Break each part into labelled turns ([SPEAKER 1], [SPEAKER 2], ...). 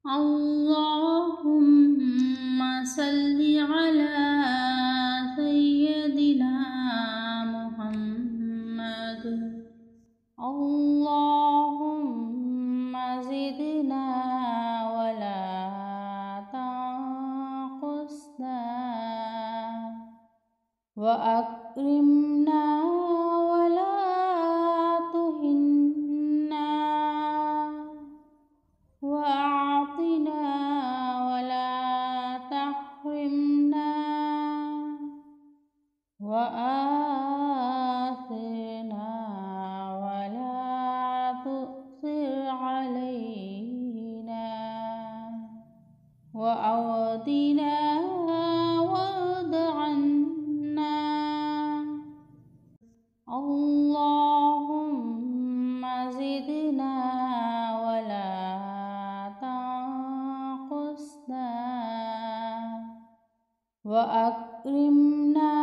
[SPEAKER 1] اللهم صل على سيدنا محمد. اللهم زدنا ولا تنقصنا وأكرمنا ولا تهنا وأعطنا ولا تحرمنا وآثرنا ولا تؤثر علينا وأودنا وارض عنا. اللهم زدنا ولا تنقصنا وأكرمنا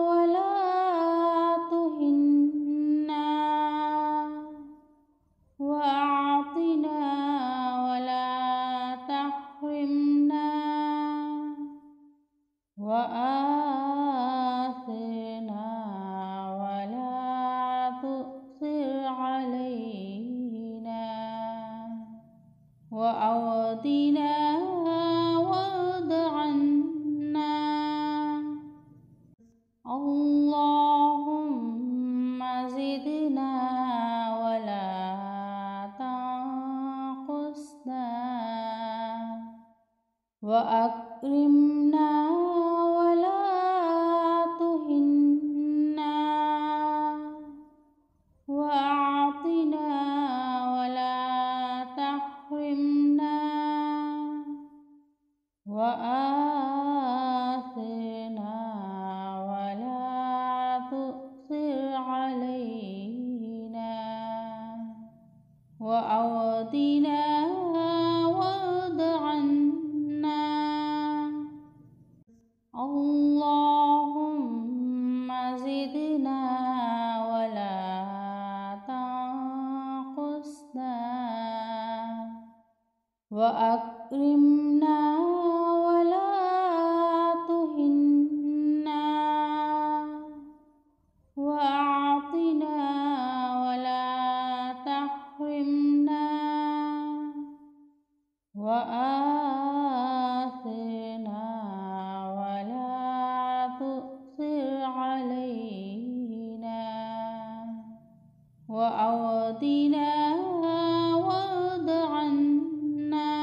[SPEAKER 1] ولا تهنا وأعطنا ولا تحرمنا وآثرنا ولا تؤثر علينا وأودنا وارض عنا. اللهم زدنا ولا تنقصنا وأكرمنا ولا تهنا وأعطنا ولا تحرمنا وآثرنا ولا تؤثر علينا وأودنا وارض عنا. اللهم زدنا ولا تنقصنا وأكرمنا ولا تهنا وأعطنا ولا تحرمنا وآثرنا ولا تؤثر علينا وأودنا وارض عنا.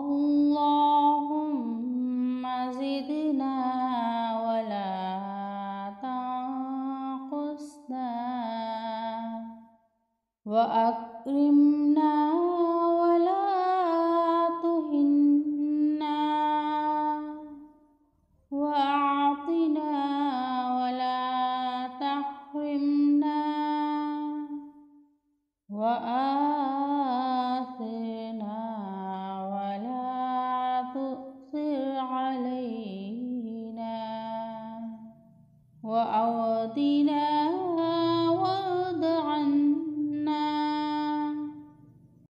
[SPEAKER 1] اللهم زدنا ولا تنقصنا وأكرمنا